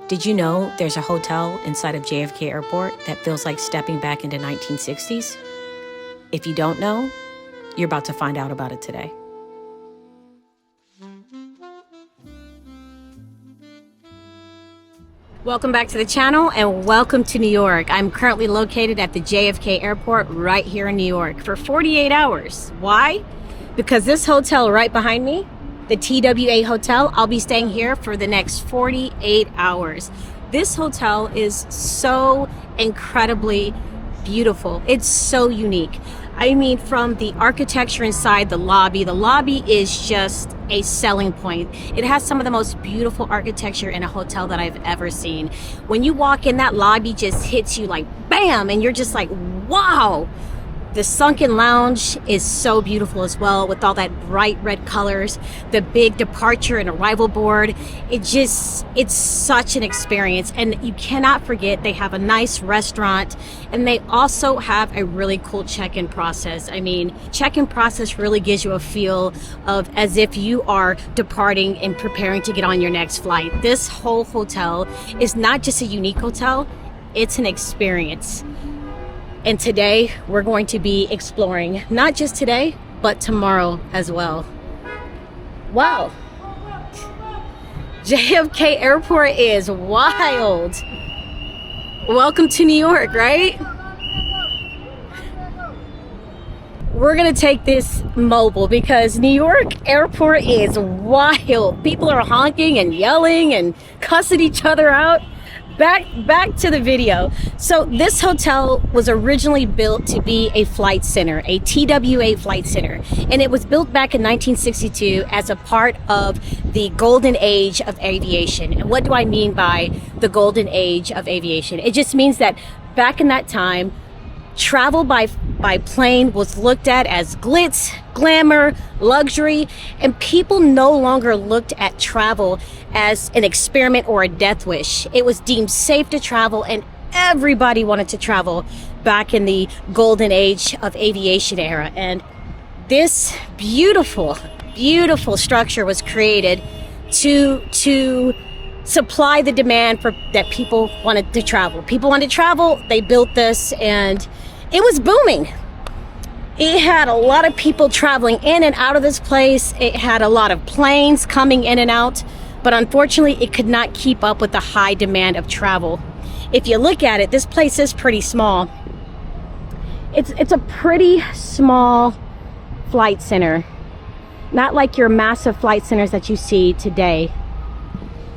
Did you know there's a hotel inside of JFK Airport that feels like stepping back into 1960s? If you don't know, you're about to find out about it today. Welcome back to the channel and welcome to New York. I'm currently located at the JFK Airport right here in New York for 48 hours. Why? Because this hotel right behind me, the TWA Hotel, I'll be staying here for the next 48 hours. This hotel is so incredibly beautiful. It's so unique. I mean, from the architecture inside the lobby is just a selling point. It has some of the most beautiful architecture in a hotel that I've ever seen. When you walk in, that lobby just hits you like bam, and you're just like, wow. The sunken lounge is so beautiful as well, with all that bright red colors, the big departure and arrival board. It's such an experience. And you cannot forget, they have a nice restaurant and they also have a really cool check-in process. I mean, check-in process really gives you a feel of as if you are departing and preparing to get on your next flight. This whole hotel is not just a unique hotel, it's an experience. And today we're going to be exploring, not just today, but tomorrow as well. Wow. JFK Airport is wild. Welcome to New York, right? We're gonna take this mobile because New York Airport is wild. People are honking and yelling and cussing each other out. Back to the video. So this hotel was originally built to be a flight center, a TWA flight center. And it was built back in 1962 as a part of the golden age of aviation. And what do I mean by the golden age of aviation? It just means that back in that time, travel by plane was looked at as glitz, glamour, luxury, and people no longer looked at travel as an experiment or a death wish. It was deemed safe to travel, and everybody wanted to travel back in the golden age of aviation era. And this beautiful, beautiful structure was created to supply the demand for that people wanted to travel. People wanted to travel, they built this, and it was booming. It had a lot of people traveling in and out of this place. It had a lot of planes coming in and out, but unfortunately it could not keep up with the high demand of travel. If you look at it, this place is pretty small. It's a pretty small flight center, not like your massive flight centers that you see today.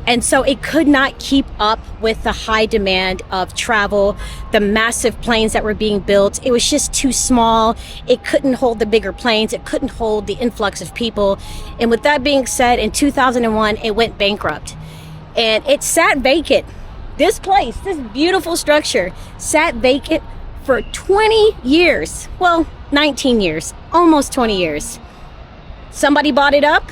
And so it could not keep up with the high demand of travel, the massive planes that were being built. It was just too small. It couldn't hold the bigger planes. It couldn't hold the influx of people. And with that being said, in 2001, it went bankrupt. And it sat vacant. This place, this beautiful structure, sat vacant for 20 years. Well, 19 years, almost 20 years. Somebody bought it up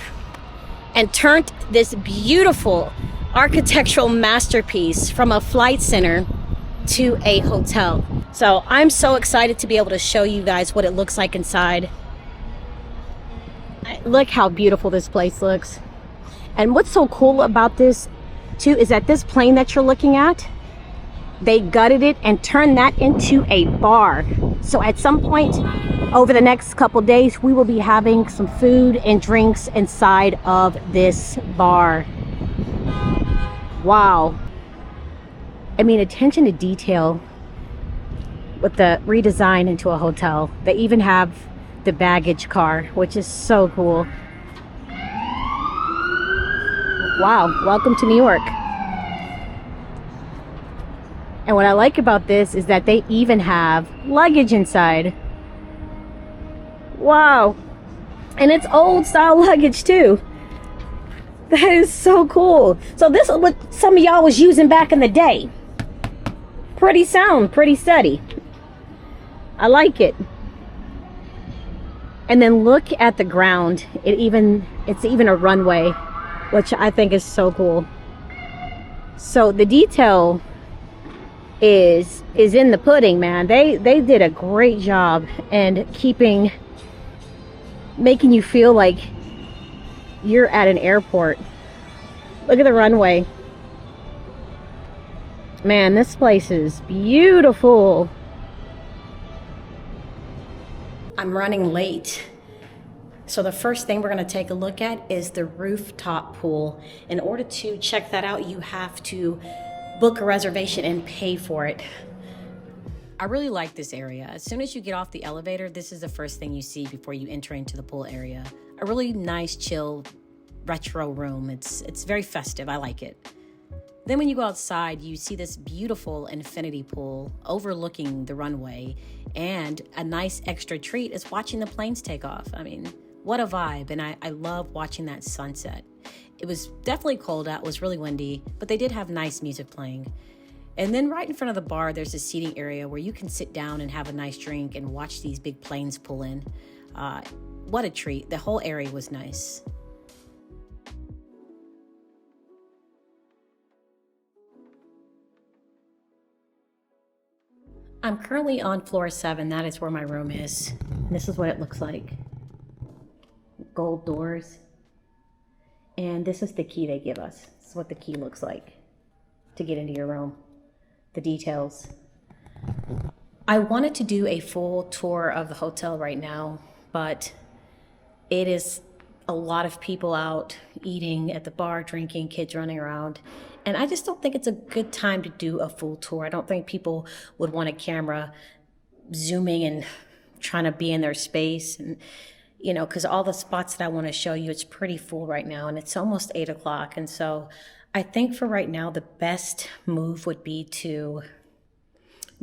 and turned this beautiful architectural masterpiece from a flight center to a hotel. So I'm so excited to be able to show you guys what it looks like inside. Look how beautiful this place looks. And what's so cool about this too is that this plane that you're looking at, they gutted it and turned that into a bar. So at some point over the next couple days, we will be having some food and drinks inside of this bar. Wow. I mean, attention to detail with the redesign into a hotel. They even have the baggage car, which is so cool. Wow, welcome to New York. And what I like about this is that they even have luggage inside. Wow. And it's old style luggage too. That is so cool. So this is what some of y'all was using back in the day. Pretty sound, pretty steady. I like it. And then look at the ground. It's even a runway, which I think is so cool. So the detail is in the pudding, man. They did a great job in making you feel like you're at an airport. Look at the runway. Man, this place is beautiful. I'm running late. So the first thing we're going to take a look at is the rooftop pool. In order to check that out, you have to book a reservation and pay for it. I really like this area. As soon as you get off the elevator, this is the first thing you see before you enter into the pool area. A really nice, chill, retro room. It's very festive. I like it. Then when you go outside, you see this beautiful infinity pool overlooking the runway. And a nice extra treat is watching the planes take off. I mean, what a vibe. And I love watching that sunset. It was definitely cold out. It was really windy, but they did have nice music playing. And then right in front of the bar, there's a seating area where you can sit down and have a nice drink and watch these big planes pull in. What a treat. The whole area was nice. I'm currently on floor 7. That is where my room is. And this is what it looks like. Gold doors. And this is the key they give us. This is what the key looks like to get into your room. The details. I wanted to do a full tour of the hotel right now, but it is a lot of people out eating at the bar, drinking, kids running around. And I just don't think it's a good time to do a full tour. I don't think people would want a camera zooming and trying to be in their space. And, you know, because all the spots that I want to show you, it's pretty full right now, and it's almost 8 o'clock. And so I think for right now, the best move would be to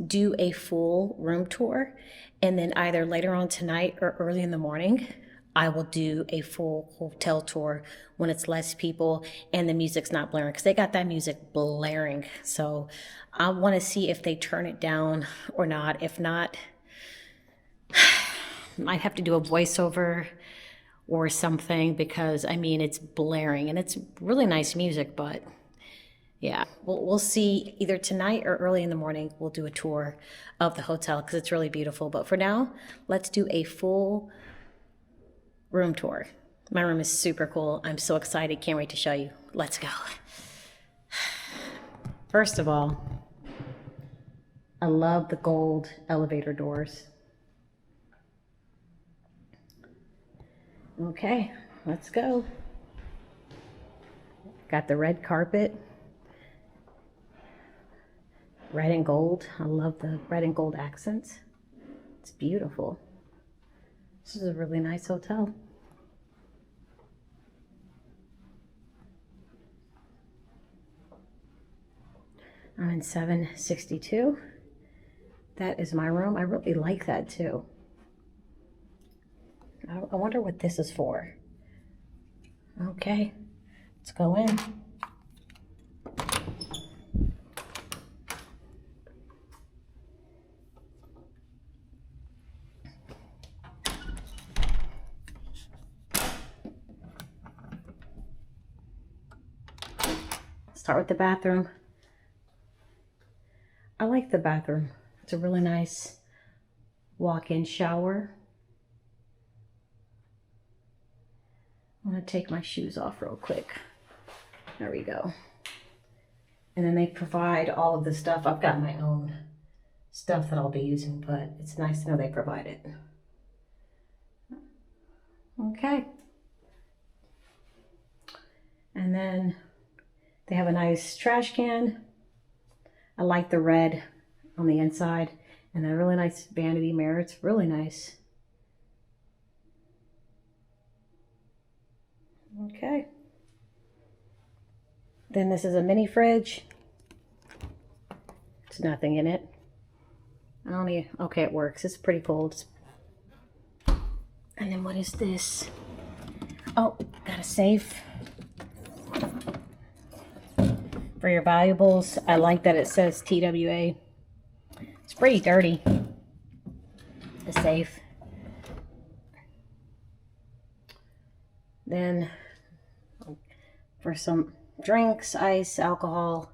do a full room tour. And then either later on tonight or early in the morning, I will do a full hotel tour when it's less people and the music's not blaring, because they got that music blaring. So I want to see if they turn it down or not. If not, might have to do a voiceover or something, because I mean, it's blaring and it's really nice music, but yeah, we'll see either tonight or early in the morning. We'll do a tour of the hotel because it's really beautiful. But for now, let's do a full room tour. My room is super cool. I'm so excited. Can't wait to show you. Let's go. First of all, I love the gold elevator doors. Okay, let's go. Got the red carpet. Red and gold. I love the red and gold accents. It's beautiful. This is a really nice hotel. I'm in 762. That is my room. I really like that too. I wonder what this is for. Okay, let's go in. Start with the bathroom. I like the bathroom. It's a really nice walk-in shower. I'm gonna take my shoes off real quick. There we go. And then they provide all of the stuff. I've got my own stuff that I'll be using, but it's nice to know they provide it. Okay. And then they have a nice trash can. I like the red on the inside, and a really nice vanity mirror. It's really nice. Okay. Then this is a mini fridge. There's nothing in it. I don't need, okay, it works. It's pretty cold. And then what is this? Oh, got a safe for your valuables. I like that it says TWA. It's pretty dirty, the safe. Then for some drinks, ice, alcohol,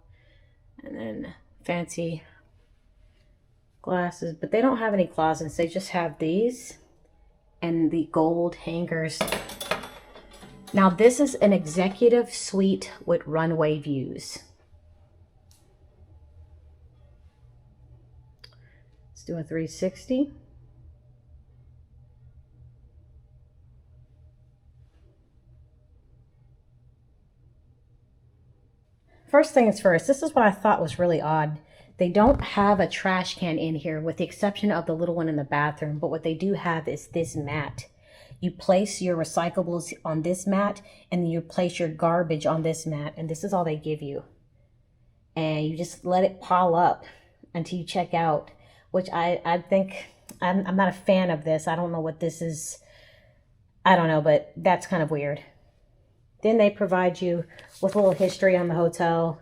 and then fancy glasses. But they don't have any closets. They just have these and the gold hangers. Now this is an executive suite with runway views. Let's do a 360. First things first, this is what I thought was really odd. They don't have a trash can in here with the exception of the little one in the bathroom, but what they do have is this mat. You place your recyclables on this mat and then you place your garbage on this mat, and this is all they give you. And you just let it pile up until you check out, which I think, I'm not a fan of this. I don't know what this is. I don't know, but that's kind of weird. Then they provide you with a little history on the hotel,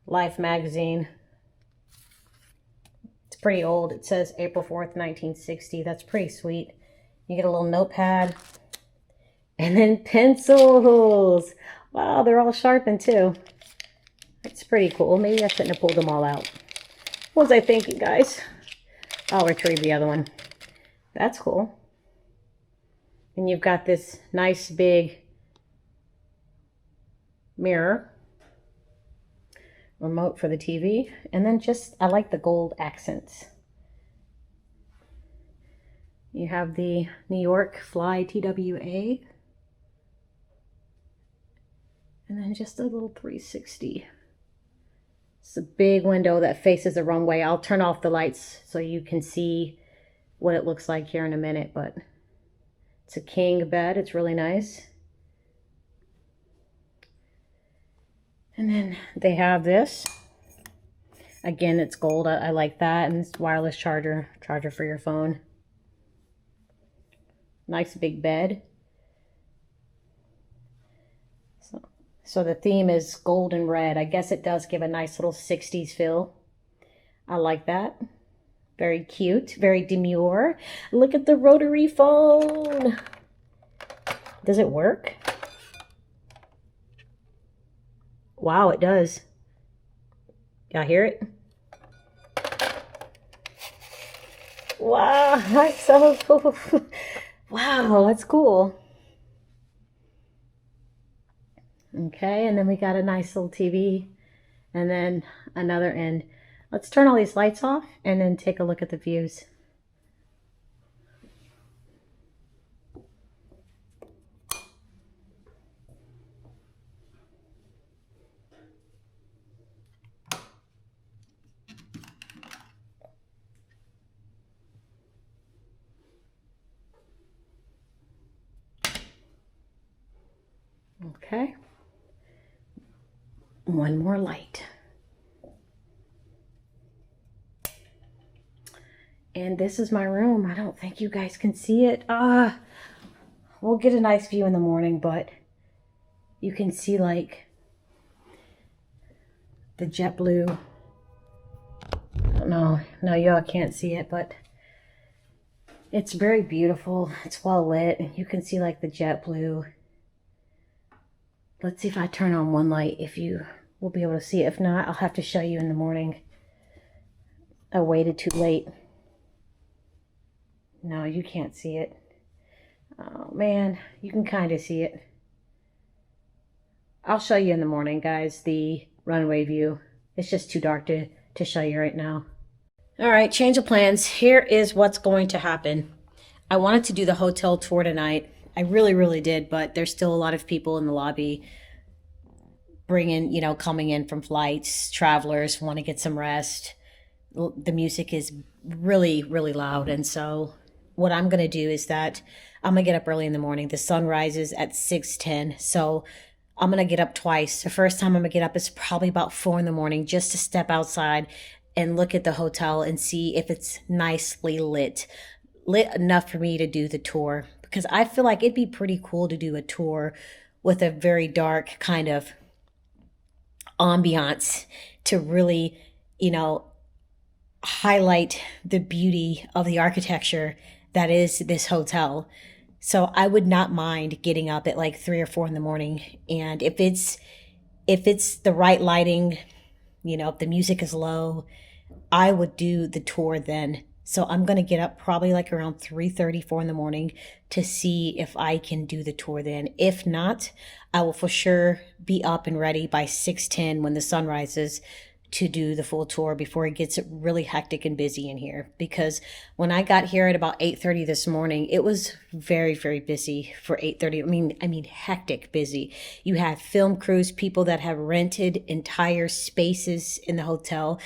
Life magazine. It's pretty old. It says April 4th, 1960. That's pretty sweet. You get a little notepad. And then pencils. Wow, they're all sharpened too. That's pretty cool. Maybe I shouldn't have pulled them all out. What was I thinking, guys? I'll retrieve the other one. That's cool. And you've got this nice big mirror, remote for the TV, and then just, I like the gold accents. You have the New York Fly TWA, and then just a little 360. It's a big window that faces the runway. I'll turn off the lights so you can see what it looks like here in a minute, but it's a king bed. It's really nice. And then they have this. Again, it's gold. I like that. And it's wireless charger for your phone. Nice big bed. So the theme is gold and red. I guess it does give a nice little 60s feel. I like that. Very cute, very demure. Look at the rotary phone. Does it work? Wow, it does. Y'all hear it? Wow, that's so cool. Wow, that's cool. Okay, and then we got a nice little TV and then another end. Let's turn all these lights off and then take a look at the views. Okay. One more light. And this is my room. I don't think you guys can see it. We'll get a nice view in the morning, but you can see like the jet blue. I don't know. No, y'all can't see it, but it's very beautiful. It's well lit. You can see like the jet blue. Let's see if I turn on one light, if you will be able to see it. If not, I'll have to show you in the morning. I waited too late. No, you can't see it. Oh man, you can kind of see it. I'll show you in the morning, guys, the runway view. It's just too dark to show you right now. All right, change of plans. Here is what's going to happen. I wanted to do the hotel tour tonight. I really did, but there's still a lot of people in the lobby coming in from flights, travelers want to get some rest. The music is really loud. And so what I'm going to do is that I'm going to get up early in the morning. The sun rises at 6:10. So I'm going to get up twice. The first time I'm going to get up is probably about 4 in the morning just to step outside and look at the hotel and see if it's nicely lit enough for me to do the tour. Because I feel like it'd be pretty cool to do a tour with a very dark kind of ambiance to really, highlight the beauty of the architecture that is this hotel. So I would not mind getting up at like 3 or 4 in the morning. And if it's the right lighting, if the music is low, I would do the tour then. So I'm going to get up probably like around 3:30, 4 in the morning to see if I can do the tour then. If not, I will for sure be up and ready by 6:10 when the sun rises to do the full tour before it gets really hectic and busy in here, because when I got here at about 8:30 this morning, it was very, very busy for 8:30. I mean hectic busy. You have film crews, people that have rented entire spaces in the hotel,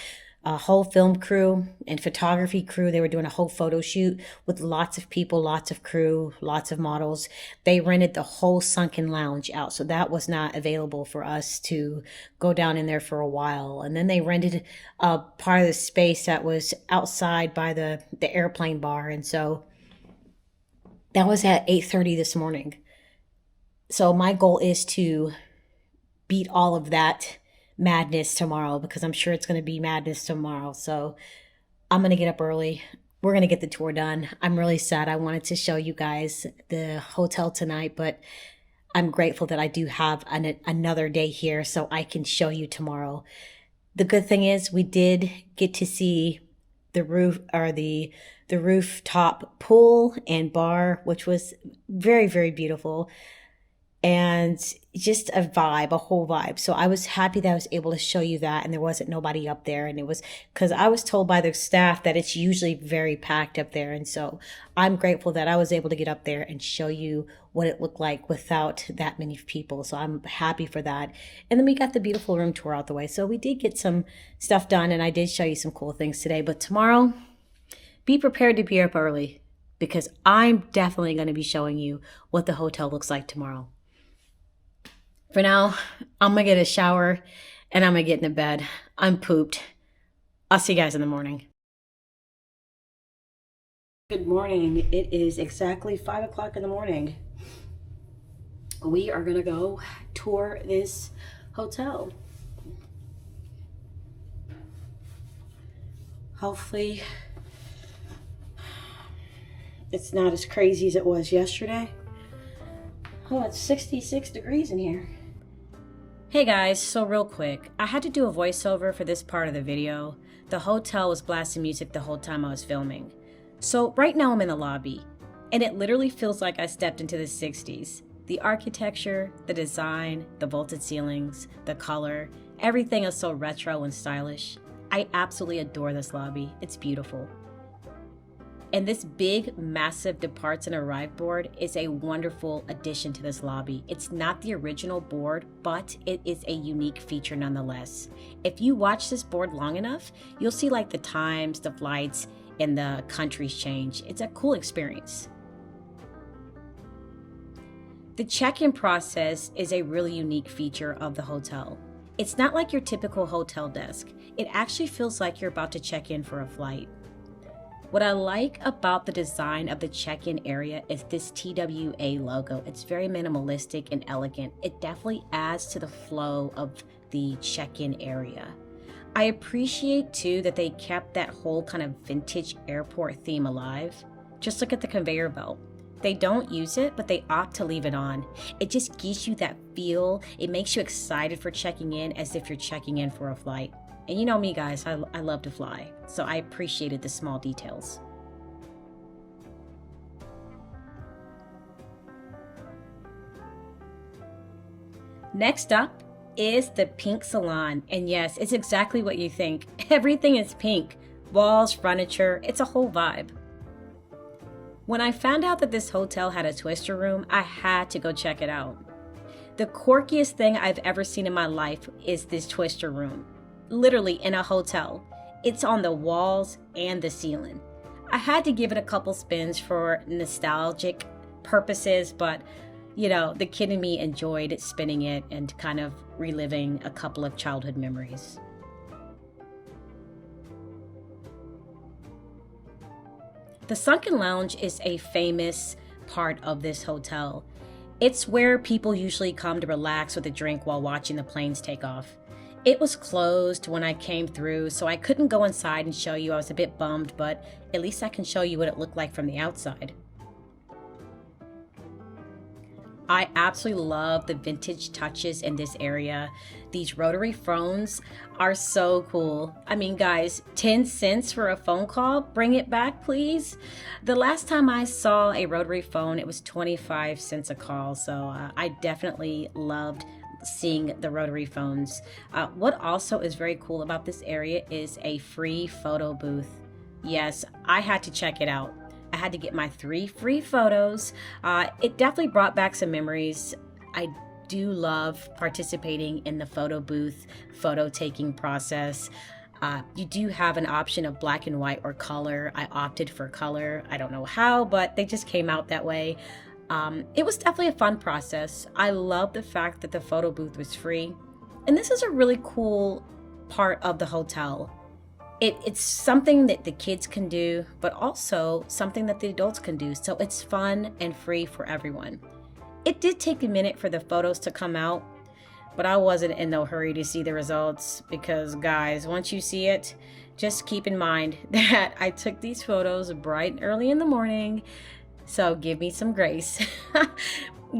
a whole film crew and photography crew. They were doing a whole photo shoot with lots of people, lots of crew, lots of models. They rented the whole sunken lounge out. So that was not available for us to go down in there for a while. And then they rented a part of the space that was outside by the airplane bar. And so that was at 8:30 this morning. So my goal is to beat all of that madness tomorrow, because I'm sure it's going to be madness tomorrow. So I'm going to get up early. We're going to get the tour done. I'm really sad. I wanted to show you guys the hotel tonight, but I'm grateful that I do have another day here so I can show you tomorrow. The good thing is we did get to see the rooftop pool and bar, which was very, very beautiful. And just a vibe, a whole vibe. So I was happy that I was able to show you that, and there wasn't nobody up there. And it was because I was told by the staff that it's usually very packed up there. And so I'm grateful that I was able to get up there and show you what it looked like without that many people. So I'm happy for that. And then we got the beautiful room tour out the way. So we did get some stuff done, and I did show you some cool things today. But tomorrow, be prepared to be up early, because I'm definitely going to be showing you what the hotel looks like tomorrow. For now, I'm going to get a shower and I'm going to get into bed. I'm pooped. I'll see you guys in the morning. Good morning. It is exactly 5 o'clock in the morning. We are going to go tour this hotel. Hopefully, it's not as crazy as it was yesterday. Oh, it's 66 degrees in here. Hey guys, so real quick, I had to do a voiceover for this part of the video. The hotel was blasting music the whole time I was filming. So right now I'm in the lobby, and it literally feels like I stepped into the 60s. The architecture, the design, the vaulted ceilings, the color, everything is so retro and stylish. I absolutely adore this lobby. It's beautiful. And this big, massive departs and arrive board is a wonderful addition to this lobby. It's not the original board, but it is a unique feature nonetheless. If you watch this board long enough, you'll see like the times, the flights, and the countries change. It's a cool experience. The check-in process is a really unique feature of the hotel. It's not like your typical hotel desk. It actually feels like you're about to check in for a flight. What I like about the design of the check-in area is this TWA logo. It's very minimalistic and elegant. It definitely adds to the flow of the check-in area. I appreciate too that they kept that whole kind of vintage airport theme alive. Just look at the conveyor belt. They don't use it, but they opt to leave it on. It just gives you that feel. It makes you excited for checking in as if you're checking in for a flight. And you know me, guys, I love to fly, so I appreciated the small details. Next up is the pink salon, and yes, it's exactly what you think. Everything is pink. Walls, furniture, it's a whole vibe. When I found out that this hotel had a twister room, I had to go check it out. The quirkiest thing I've ever seen in my life is this twister room. Literally in a hotel. It's on the walls and the ceiling. I had to give it a couple spins for nostalgic purposes, but you know, the kid in me enjoyed spinning it and kind of reliving a couple of childhood memories. The Sunken Lounge is a famous part of this hotel. It's where people usually come to relax with a drink while watching the planes take off. It was closed when I came through, so I couldn't go inside and show you. I was a bit bummed, but at least I can show you what it looked like from the outside. I absolutely love the vintage touches in this area. These rotary phones are so cool. I mean, guys, 10 cents for a phone call? Bring it back, please. The last time I saw a rotary phone, it was 25 cents a call, so I definitely loved seeing the rotary phones. What also is very cool about this area is a free photo booth. Yes, I had to check it out. I had to get my 3 free photos. It definitely brought back some memories. I do love participating in the photo booth, photo taking process. You do have an option of black and white or color. I opted for color. I don't know how, but they just came out that way. It was definitely a fun process. I love the fact that the photo booth was free. And this is a really cool part of the hotel. It's something that the kids can do, but also something that the adults can do. So it's fun and free for everyone. It did take a minute for the photos to come out, but I wasn't in no hurry to see the results because, guys, once you see it, just keep in mind that I took these photos bright and early in the morning. So give me some grace.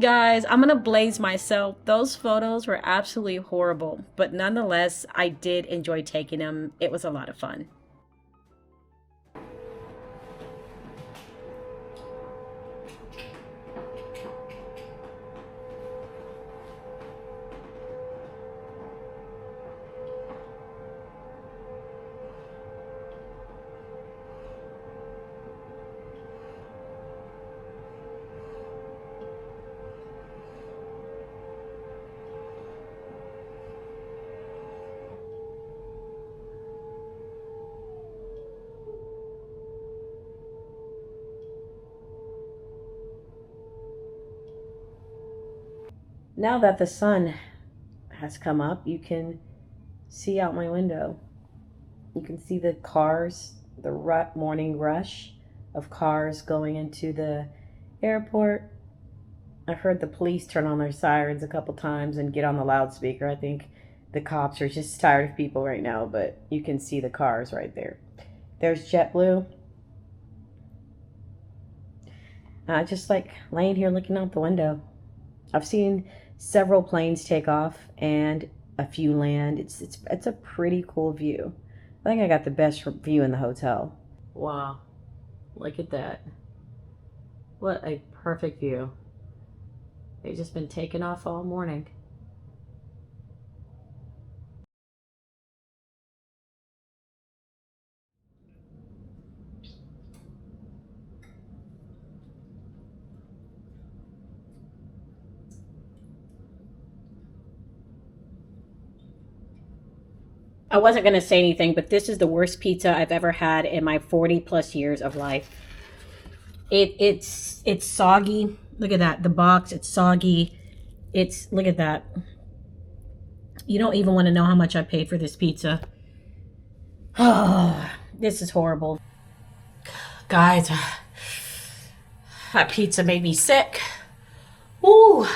Guys, I'm gonna blaze myself. Those photos were absolutely horrible, but nonetheless, I did enjoy taking them. It was a lot of fun. Now that the sun has come up, you can see out my window. You can see the cars, the morning rush of cars going into the airport. I've heard the police turn on their sirens a couple times and get on the loudspeaker. I think the cops are just tired of people right now, but you can see the cars right there. There's JetBlue. Just like laying here looking out the window. I've seen several planes take off and a few land. It's a pretty cool view. I think I got the best view in the hotel. Wow, look at that. What a perfect view. They've just been taking off all morning. I wasn't going to say anything, but this is the worst pizza I've ever had in my 40 plus years of life. It's soggy. Look at that. The box, it's soggy. Look at that. You don't even want to know how much I paid for this pizza. Oh, this is horrible. Guys, that pizza made me sick. Ooh.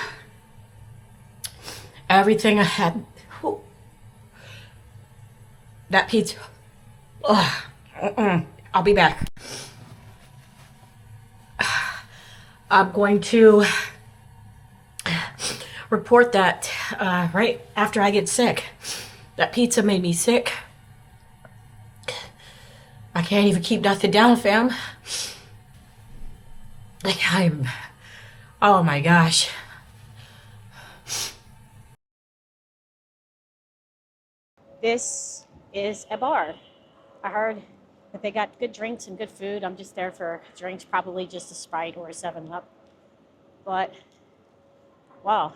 Everything I had. Ooh. That pizza. I'll be back. I'm going to report that right after I get sick. That pizza made me sick. I can't even keep nothing down, fam. Like oh my gosh. This is a bar. I heard that they got good drinks and good food. I'm just there for drinks, probably just a Sprite or a 7-Up. But, wow,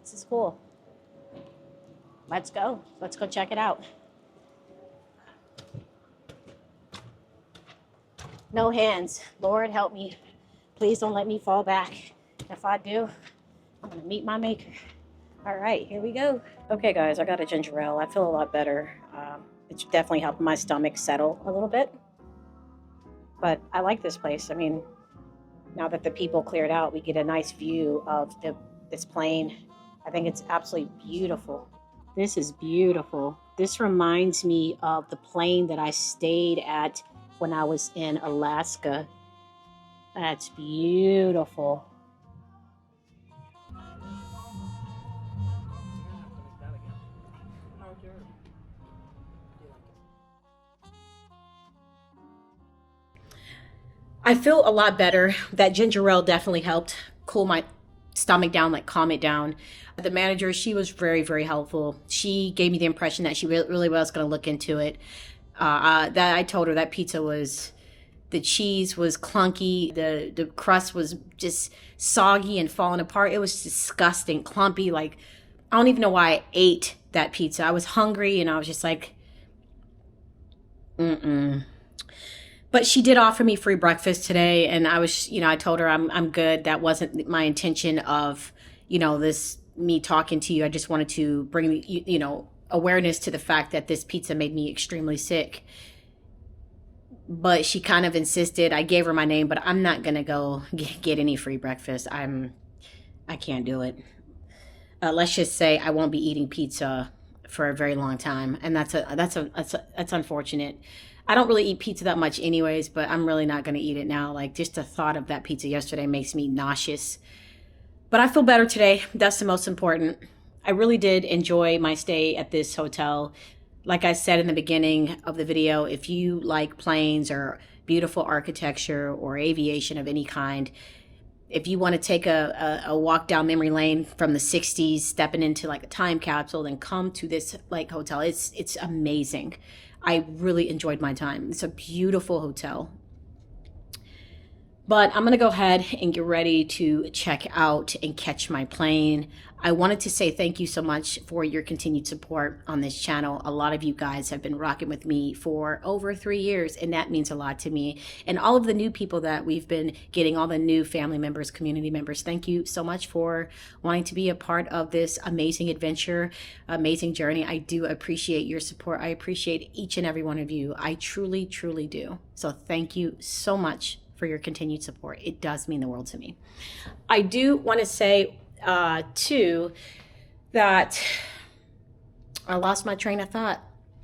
this is cool. Let's go. Let's go check it out. No hands. Lord, help me. Please don't let me fall back. If I do, I'm going to meet my maker. All right, here we go. Okay, guys, I got a ginger ale. I feel a lot better. It's definitely helping my stomach settle a little bit. But I like this place. I mean, now that the people cleared out, we get a nice view of this plane. I think it's absolutely beautiful. This is beautiful. This reminds me of the plane that I stayed at when I was in Alaska. That's beautiful. I feel a lot better. That ginger ale definitely helped cool my stomach down, like calm it down. The manager, she was very, very helpful. She gave me the impression that she really was going to look into it. That I told her that pizza was, the cheese was clunky. The crust was just soggy and falling apart. It was disgusting, clumpy. Like, I don't even know why I ate that pizza. I was hungry and I was just like, But she did offer me free breakfast today, and I was, I told her I'm good. That wasn't my intention of, this me talking to you. I just wanted to bring, awareness to the fact that this pizza made me extremely sick. But she kind of insisted. I gave her my name, but I'm not gonna go get any free breakfast. I can't do it. Let's just say I won't be eating pizza for a very long time, and that's unfortunate. I don't really eat pizza that much anyways, but I'm really not going to eat it now. Like, just the thought of that pizza yesterday makes me nauseous. But I feel better today. That's the most important. I really did enjoy my stay at this hotel. Like I said in the beginning of the video, if you like planes or beautiful architecture or aviation of any kind, if you want to take a walk down memory lane from the 60s, stepping into like a time capsule, then come to this like hotel. It's amazing. I really enjoyed my time. It's a beautiful hotel. But I'm going to go ahead and get ready to check out and catch my plane. I wanted to say thank you so much for your continued support on this channel. A lot of you guys have been rocking with me for over 3 years, and that means a lot to me. And all of the new people that we've been getting, all the new family members, community members, thank you so much for wanting to be a part of this amazing adventure, amazing journey. I do appreciate your support. I appreciate each and every one of you. I truly, truly do. So thank you so much for your continued support. It does mean the world to me. I do want to say too that I lost my train of thought.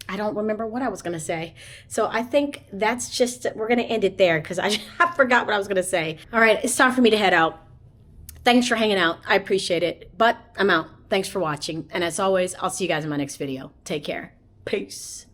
I don't remember what I was going to say. So I think that's just, we're going to end it there because I forgot what I was going to say. All right, it's time for me to head out. Thanks for hanging out. I appreciate it, but I'm out. Thanks for watching. And as always, I'll see you guys in my next video. Take care. Peace.